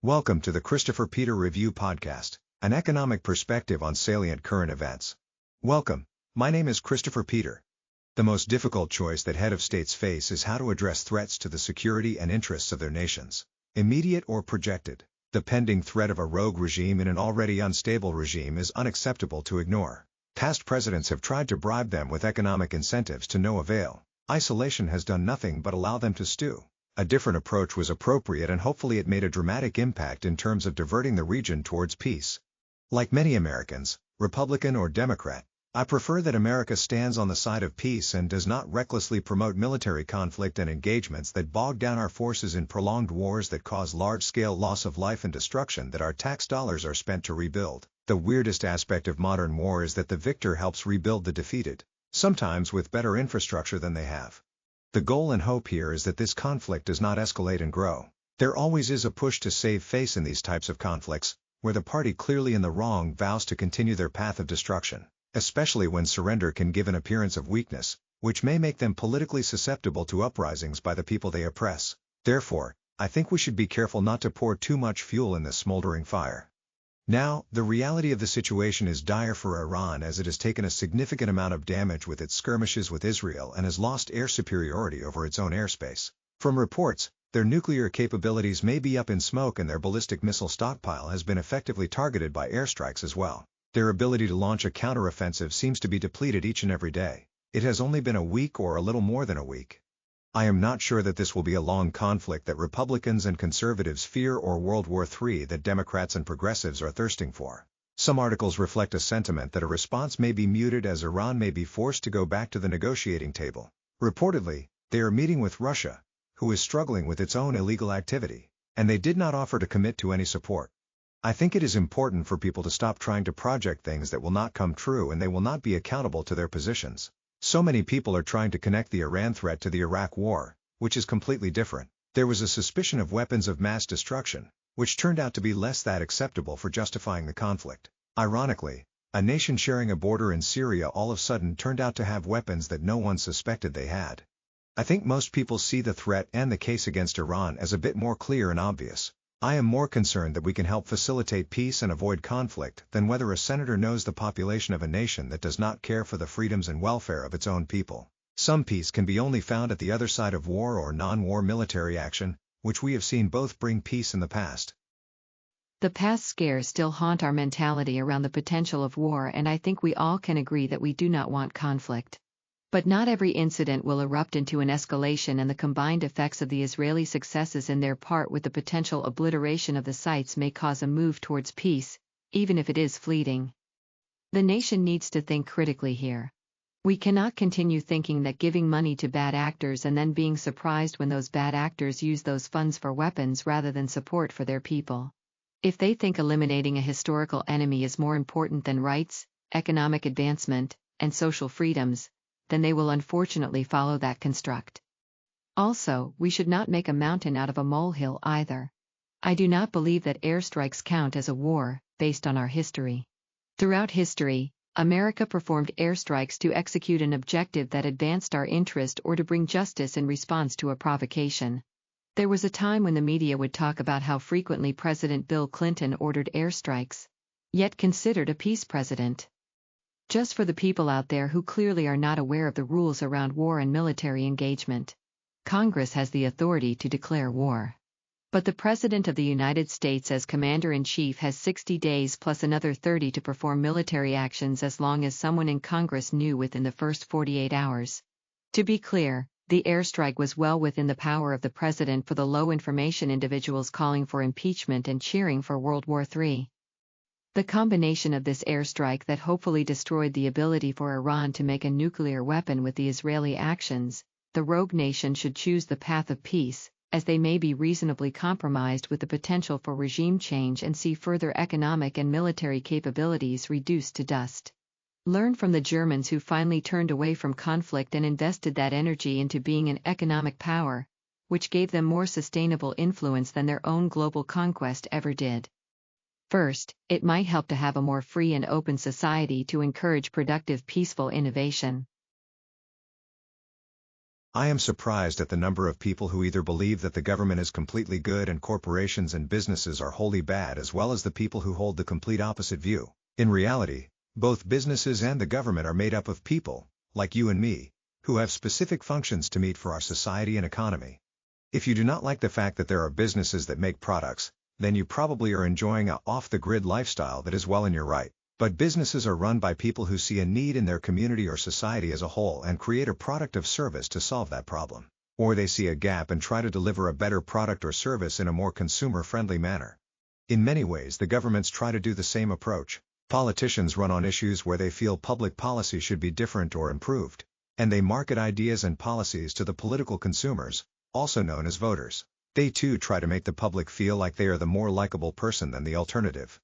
Welcome to the Christopher Peter Review Podcast, an economic perspective on salient current events. Welcome, my name is Christopher Peter. The most difficult choice that head of states face is how to address threats to the security and interests of their nations, immediate or projected. The pending threat of a rogue regime in an already unstable regime is unacceptable to ignore. Past presidents have tried to bribe them with economic incentives to no avail. Isolation has done nothing but allow them to stew. A different approach was appropriate, and hopefully it made a dramatic impact in terms of diverting the region towards peace. Like many Americans, Republican or Democrat, I prefer that America stands on the side of peace and does not recklessly promote military conflict and engagements that bog down our forces in prolonged wars that cause large-scale loss of life and destruction that our tax dollars are spent to rebuild. The weirdest aspect of modern war is that the victor helps rebuild the defeated, sometimes with better infrastructure than they have. The goal and hope here is that this conflict does not escalate and grow. There always is a push to save face in these types of conflicts, where the party clearly in the wrong vows to continue their path of destruction, especially when surrender can give an appearance of weakness, which may make them politically susceptible to uprisings by the people they oppress. Therefore, I think we should be careful not to pour too much fuel in this smoldering fire. Now, the reality of the situation is dire for Iran, as it has taken a significant amount of damage with its skirmishes with Israel and has lost air superiority over its own airspace. From reports, their nuclear capabilities may be up in smoke, and their ballistic missile stockpile has been effectively targeted by airstrikes as well. Their ability to launch a counteroffensive seems to be depleted each and every day. It has only been a week or a little more than a week. I am not sure that this will be a long conflict that Republicans and conservatives fear, or World War III that Democrats and progressives are thirsting for. Some articles reflect a sentiment that a response may be muted, as Iran may be forced to go back to the negotiating table. Reportedly, they are meeting with Russia, who is struggling with its own illegal activity, and they did not offer to commit to any support. I think it is important for people to stop trying to project things that will not come true, and they will not be accountable to their positions. So many people are trying to connect the Iran threat to the Iraq war, which is completely different. There was a suspicion of weapons of mass destruction, which turned out to be less that acceptable for justifying the conflict. Ironically, a nation sharing a border in Syria all of a sudden turned out to have weapons that no one suspected they had. I think most people see the threat and the case against Iran as a bit more clear and obvious. I am more concerned that we can help facilitate peace and avoid conflict than whether a senator knows the population of a nation that does not care for the freedoms and welfare of its own people. Some peace can be only found at the other side of war or non-war military action, which we have seen both bring peace in the past. The past scares still haunt our mentality around the potential of war, and I think we all can agree that we do not want conflict. But not every incident will erupt into an escalation, and the combined effects of the Israeli successes in their part with the potential obliteration of the sites may cause a move towards peace, even if it is fleeting. The nation needs to think critically here. We cannot continue thinking that giving money to bad actors and then being surprised when those bad actors use those funds for weapons rather than support for their people. If they think eliminating a historical enemy is more important than rights, economic advancement, and social freedoms, then they will unfortunately follow that construct. Also, we should not make a mountain out of a molehill either. I do not believe that airstrikes count as a war, based on our history. Throughout history, America performed airstrikes to execute an objective that advanced our interest or to bring justice in response to a provocation. There was a time when the media would talk about how frequently President Bill Clinton ordered airstrikes, yet considered a peace president. Just for the people out there who clearly are not aware of the rules around war and military engagement, Congress has the authority to declare war. But the President of the United States as Commander-in-Chief has 60 days plus another 30 to perform military actions as long as someone in Congress knew within the first 48 hours. To be clear, the airstrike was well within the power of the President for the low-information individuals calling for impeachment and cheering for World War III. The combination of this airstrike that hopefully destroyed the ability for Iran to make a nuclear weapon with the Israeli actions, the rogue nation should choose the path of peace, as they may be reasonably compromised with the potential for regime change and see further economic and military capabilities reduced to dust. Learn from the Germans, who finally turned away from conflict and invested that energy into being an economic power, which gave them more sustainable influence than their own global conquest ever did. First, it might help to have a more free and open society to encourage productive, peaceful innovation. I am surprised at the number of people who either believe that the government is completely good and corporations and businesses are wholly bad, as well as the people who hold the complete opposite view. In reality, both businesses and the government are made up of people, like you and me, who have specific functions to meet for our society and economy. If you do not like the fact that there are businesses that make products, then you probably are enjoying a off-the-grid lifestyle that is well in your right. But businesses are run by people who see a need in their community or society as a whole and create a product or service to solve that problem. Or they see a gap and try to deliver a better product or service in a more consumer-friendly manner. In many ways, the governments try to do the same approach. Politicians run on issues where they feel public policy should be different or improved, and they market ideas and policies to the political consumers, also known as voters. They too try to make the public feel like they are the more likable person than the alternative.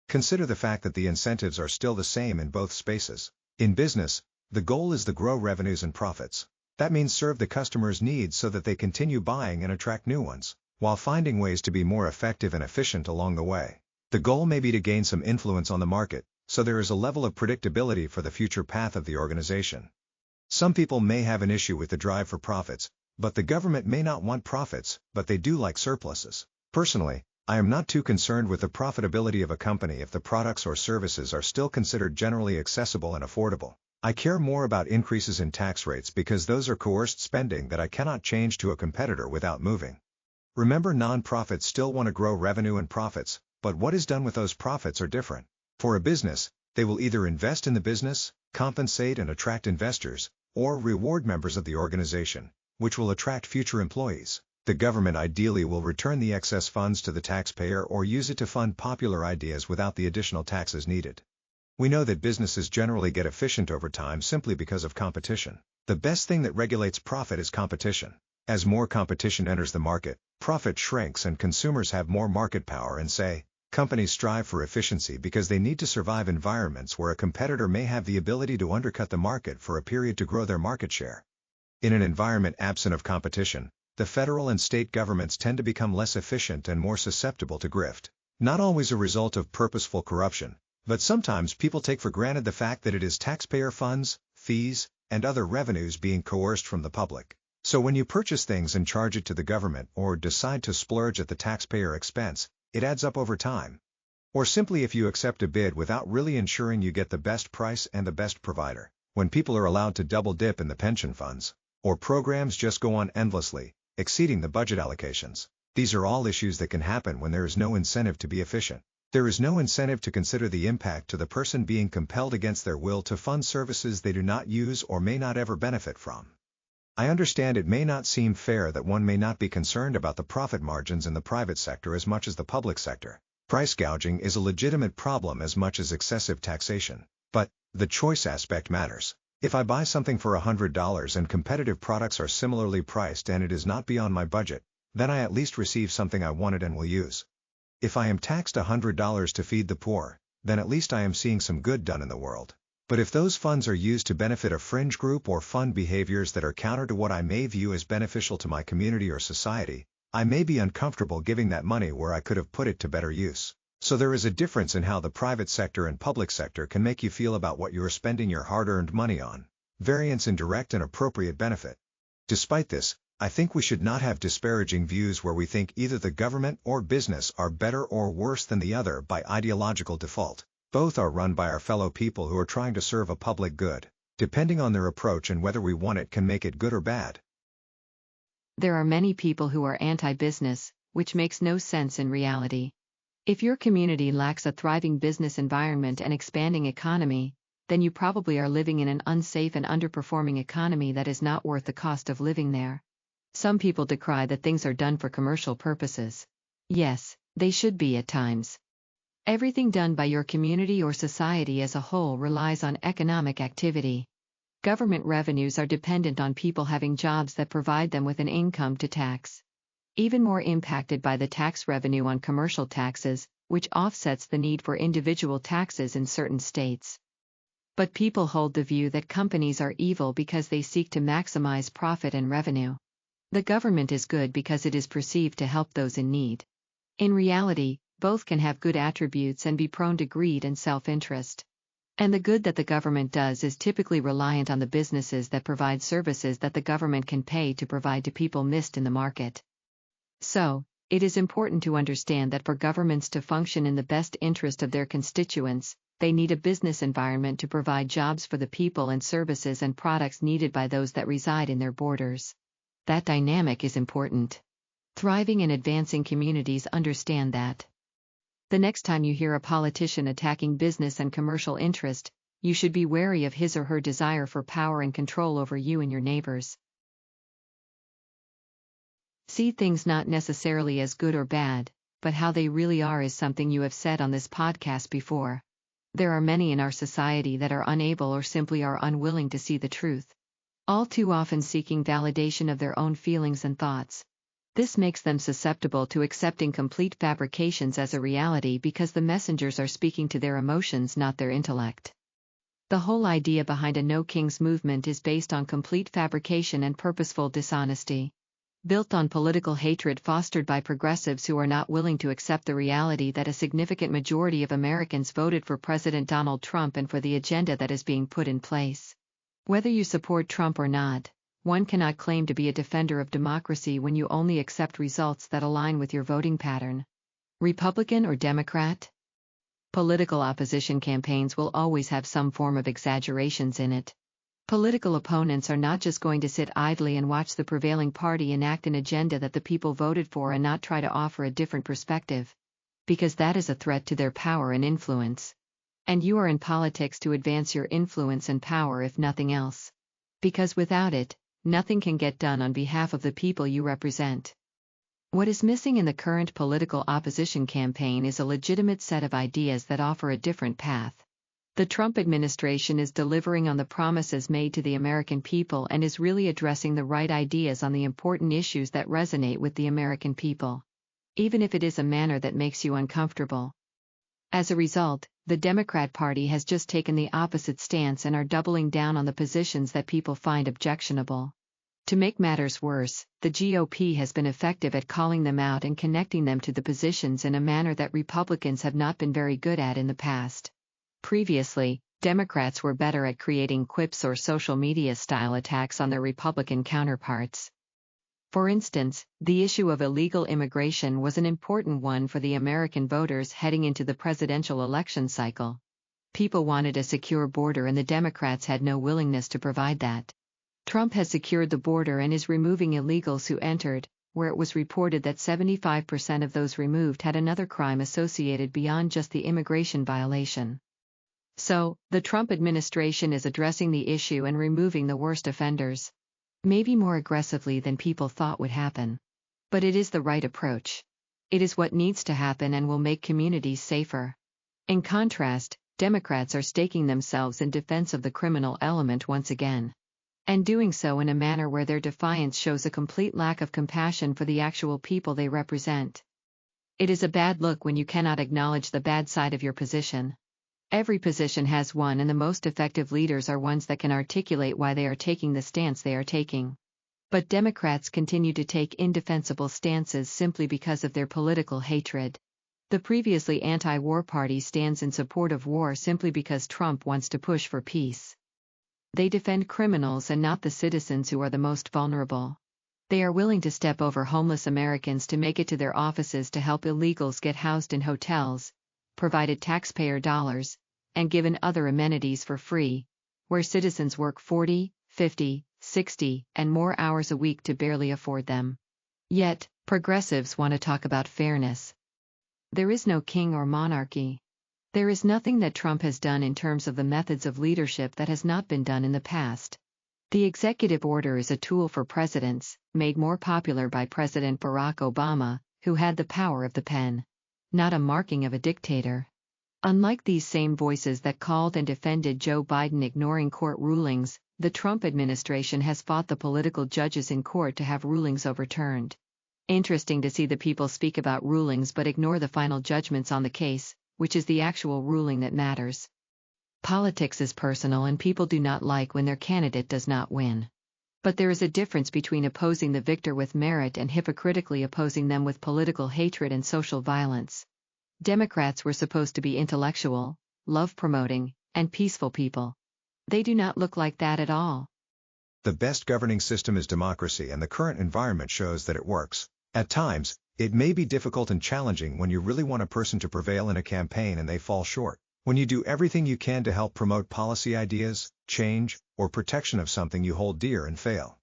Consider the fact that the incentives are still the same in both spaces. In business, the goal is to grow revenues and profits. That means serve the customer's needs so that they continue buying and attract new ones, while finding ways to be more effective and efficient along the way. The goal may be to gain some influence on the market, so there is a level of predictability for the future path of the organization. Some people may have an issue with the drive for profits, but the government may not want profits, but they do like surpluses. Personally, I am not too concerned with the profitability of a company if the products or services are still considered generally accessible and affordable. I care more about increases in tax rates because those are coerced spending that I cannot change to a competitor without moving. Remember, non-profits still want to grow revenue and profits, but what is done with those profits are different. For a business, they will either invest in the business, compensate and attract investors, or reward members of the organization, which will attract future employees. The government ideally will return the excess funds to the taxpayer or use it to fund popular ideas without the additional taxes needed. We know that businesses generally get efficient over time simply because of competition. The best thing that regulates profit is competition. As more competition enters the market, profit shrinks and consumers have more market power and say. Companies strive for efficiency because they need to survive environments where a competitor may have the ability to undercut the market for a period to grow their market share. In an environment absent of competition, the federal and state governments tend to become less efficient and more susceptible to grift. Not always a result of purposeful corruption, but sometimes people take for granted the fact that it is taxpayer funds, fees, and other revenues being coerced from the public. So when you purchase things and charge it to the government or decide to splurge at the taxpayer expense, it adds up over time. Or simply if you accept a bid without really ensuring you get the best price and the best provider. When people are allowed to double dip in the pension funds, or programs just go on endlessly, exceeding the budget allocations. These are all issues that can happen when there is no incentive to be efficient. There is no incentive to consider the impact to the person being compelled against their will to fund services they do not use or may not ever benefit from. I understand it may not seem fair that one may not be concerned about the profit margins in the private sector as much as the public sector. Price gouging is a legitimate problem as much as excessive taxation. But the choice aspect matters. If I buy something for $100 and competitive products are similarly priced and it is not beyond my budget, then I at least receive something I wanted and will use. If I am taxed $100 to feed the poor, then at least I am seeing some good done in the world. But if those funds are used to benefit a fringe group or fund behaviors that are counter to what I may view as beneficial to my community or society, I may be uncomfortable giving that money where I could have put it to better use. So there is a difference in how the private sector and public sector can make you feel about what you are spending your hard-earned money on. Variance in direct and appropriate benefit. Despite this, I think we should not have disparaging views where we think either the government or business are better or worse than the other by ideological default. Both are run by our fellow people who are trying to serve a public good. Depending on their approach and whether we want it can make it good or bad. There are many people who are anti-business, which makes no sense in reality. If your community lacks a thriving business environment and expanding economy, then you probably are living in an unsafe and underperforming economy that is not worth the cost of living there. Some people decry that things are done for commercial purposes. Yes, they should be at times. Everything done by your community or society as a whole relies on economic activity. Government revenues are dependent on people having jobs that provide them with an income to tax. Even more impacted by the tax revenue on commercial taxes, which offsets the need for individual taxes in certain states. But people hold the view that companies are evil because they seek to maximize profit and revenue. The government is good because it is perceived to help those in need. In reality, both can have good attributes and be prone to greed and self-interest. And the good that the government does is typically reliant on the businesses that provide services that the government can pay to provide to people missed in the market. So, it is important to understand that for governments to function in the best interest of their constituents, they need a business environment to provide jobs for the people and services and products needed by those that reside in their borders. That dynamic is important. Thriving and advancing communities understand that. The next time you hear a politician attacking business and commercial interest, you should be wary of his or her desire for power and control over you and your neighbors. See things not necessarily as good or bad, but how they really are is something you have said on this podcast before. There are many in our society that are unable or simply are unwilling to see the truth. All too often seeking validation of their own feelings and thoughts. This makes them susceptible to accepting complete fabrications as a reality because the messengers are speaking to their emotions, not their intellect. The whole idea behind a No Kings movement is based on complete fabrication and purposeful dishonesty. Built on political hatred fostered by progressives who are not willing to accept the reality that a significant majority of Americans voted for President Donald Trump and for the agenda that is being put in place. Whether you support Trump or not, one cannot claim to be a defender of democracy when you only accept results that align with your voting pattern. Republican or Democrat? Political opposition campaigns will always have some form of exaggerations in it. Political opponents are not just going to sit idly and watch the prevailing party enact an agenda that the people voted for and not try to offer a different perspective. Because that is a threat to their power and influence. And you are in politics to advance your influence and power if nothing else. Because without it, nothing can get done on behalf of the people you represent. What is missing in the current political opposition campaign is a legitimate set of ideas that offer a different path. The Trump administration is delivering on the promises made to the American people and is really addressing the right ideas on the important issues that resonate with the American people. Even if it is a manner that makes you uncomfortable. As a result, the Democrat Party has just taken the opposite stance and are doubling down on the positions that people find objectionable. To make matters worse, the GOP has been effective at calling them out and connecting them to the positions in a manner that Republicans have not been very good at in the past. Previously, Democrats were better at creating quips or social media-style attacks on their Republican counterparts. For instance, the issue of illegal immigration was an important one for the American voters heading into the presidential election cycle. People wanted a secure border and the Democrats had no willingness to provide that. Trump has secured the border and is removing illegals who entered, where it was reported that 75% of those removed had another crime associated beyond just the immigration violation. So, the Trump administration is addressing the issue and removing the worst offenders. Maybe more aggressively than people thought would happen. But it is the right approach. It is what needs to happen and will make communities safer. In contrast, Democrats are staking themselves in defense of the criminal element once again. And doing so in a manner where their defiance shows a complete lack of compassion for the actual people they represent. It is a bad look when you cannot acknowledge the bad side of your position. Every position has one, and the most effective leaders are ones that can articulate why they are taking the stance they are taking. But Democrats continue to take indefensible stances simply because of their political hatred. The previously anti-war party stands in support of war simply because Trump wants to push for peace. They defend criminals and not the citizens who are the most vulnerable. They are willing to step over homeless Americans to make it to their offices to help illegals get housed in hotels, provided taxpayer dollars, and given other amenities for free, where citizens work 40, 50, 60, and more hours a week to barely afford them. Yet, progressives want to talk about fairness. There is no king or monarchy. There is nothing that Trump has done in terms of the methods of leadership that has not been done in the past. The executive order is a tool for presidents, made more popular by President Barack Obama, who had the power of the pen. Not a marking of a dictator. Unlike these same voices that called and defended Joe Biden ignoring court rulings, the Trump administration has fought the political judges in court to have rulings overturned. Interesting to see the people speak about rulings but ignore the final judgments on the case, which is the actual ruling that matters. Politics is personal and people do not like when their candidate does not win. But there is a difference between opposing the victor with merit and hypocritically opposing them with political hatred and social violence. Democrats were supposed to be intellectual, love-promoting, and peaceful people. They do not look like that at all. The best governing system is democracy, and the current environment shows that it works. At times, it may be difficult and challenging when you really want a person to prevail in a campaign and they fall short. When you do everything you can to help promote policy ideas, change, or protection of something you hold dear and fail.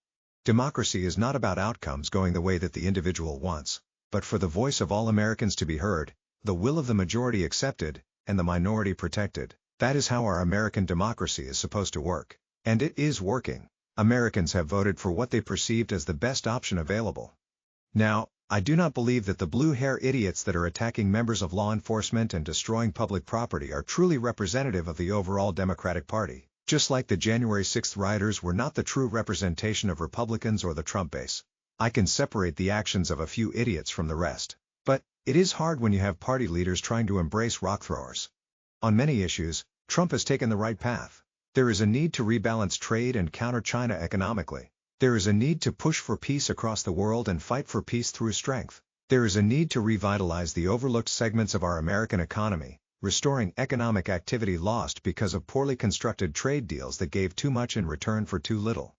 Democracy is not about outcomes going the way that the individual wants, but for the voice of all Americans to be heard, the will of the majority accepted, and the minority protected. That is how our American democracy is supposed to work. And it is working. Americans have voted for what they perceived as the best option available. Now, I do not believe that the blue-hair idiots that are attacking members of law enforcement and destroying public property are truly representative of the overall Democratic Party, just like the January 6th rioters were not the true representation of Republicans or the Trump base. I can separate the actions of a few idiots from the rest. But it is hard when you have party leaders trying to embrace rock throwers. On many issues, Trump has taken the right path. There is a need to rebalance trade and counter China economically. There is a need to push for peace across the world and fight for peace through strength. There is a need to revitalize the overlooked segments of our American economy, restoring economic activity lost because of poorly constructed trade deals that gave too much in return for too little.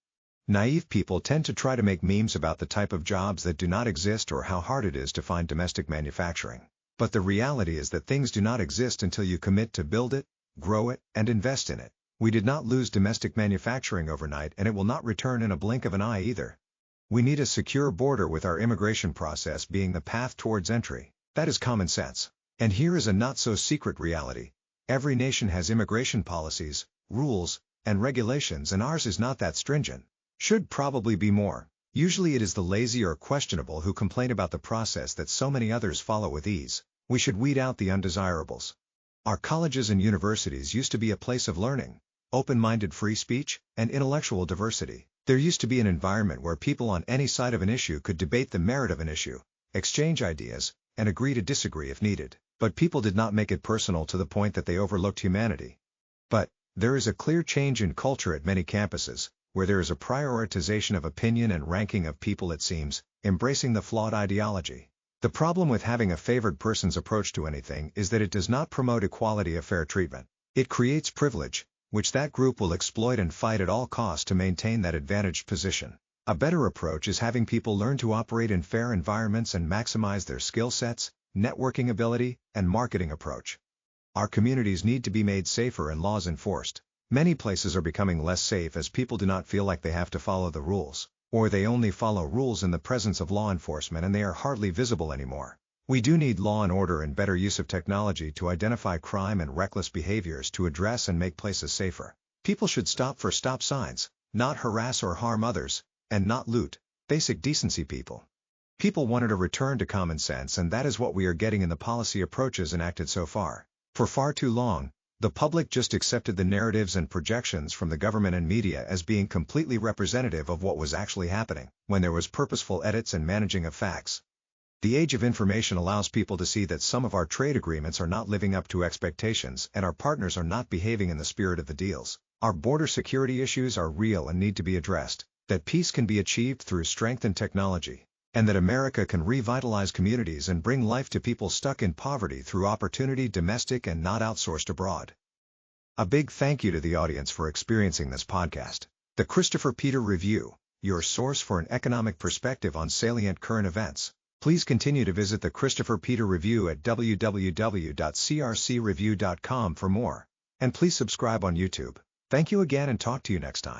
Naive people tend to try to make memes about the type of jobs that do not exist or how hard it is to find domestic manufacturing. But the reality is that things do not exist until you commit to build it, grow it, and invest in it. We did not lose domestic manufacturing overnight, and it will not return in a blink of an eye either. We need a secure border, with our immigration process being the path towards entry. That is common sense. And here is a not-so-secret reality. Every nation has immigration policies, rules, and regulations, and ours is not that stringent. Should probably be more. Usually it is the lazy or questionable who complain about the process that so many others follow with ease. We should weed out the undesirables. Our colleges and universities used to be a place of learning, open-minded free speech, and intellectual diversity. There used to be an environment where people on any side of an issue could debate the merit of an issue, exchange ideas, and agree to disagree if needed. But people did not make it personal to the point that they overlooked humanity. But there is a clear change in culture at many campuses, where there is a prioritization of opinion and ranking of people, it seems, embracing the flawed ideology. The problem with having a favored person's approach to anything is that it does not promote equality of fair treatment. It creates privilege, which that group will exploit and fight at all costs to maintain that advantaged position. A better approach is having people learn to operate in fair environments and maximize their skill sets, networking ability, and marketing approach. Our communities need to be made safer and laws enforced. Many places are becoming less safe as people do not feel like they have to follow the rules, or they only follow rules in the presence of law enforcement and they are hardly visible anymore. We do need law and order and better use of technology to identify crime and reckless behaviors to address and make places safer. People should stop for stop signs, not harass or harm others, and not loot. Basic decency. People wanted a return to common sense, and that is what we are getting in the policy approaches enacted so far. For far too long, the public just accepted the narratives and projections from the government and media as being completely representative of what was actually happening, when there was purposeful edits and managing of facts. The age of information allows people to see that some of our trade agreements are not living up to expectations and our partners are not behaving in the spirit of the deals. Our border security issues are real and need to be addressed, that peace can be achieved through strength and technology, and that America can revitalize communities and bring life to people stuck in poverty through opportunity, domestic and not outsourced abroad. A big thank you to the audience for experiencing this podcast. The Christopher Peter Review, your source for an economic perspective on salient current events. Please continue to visit the Christopher Peter Review at www.crcreview.com for more. And please subscribe on YouTube. Thank you again and talk to you next time.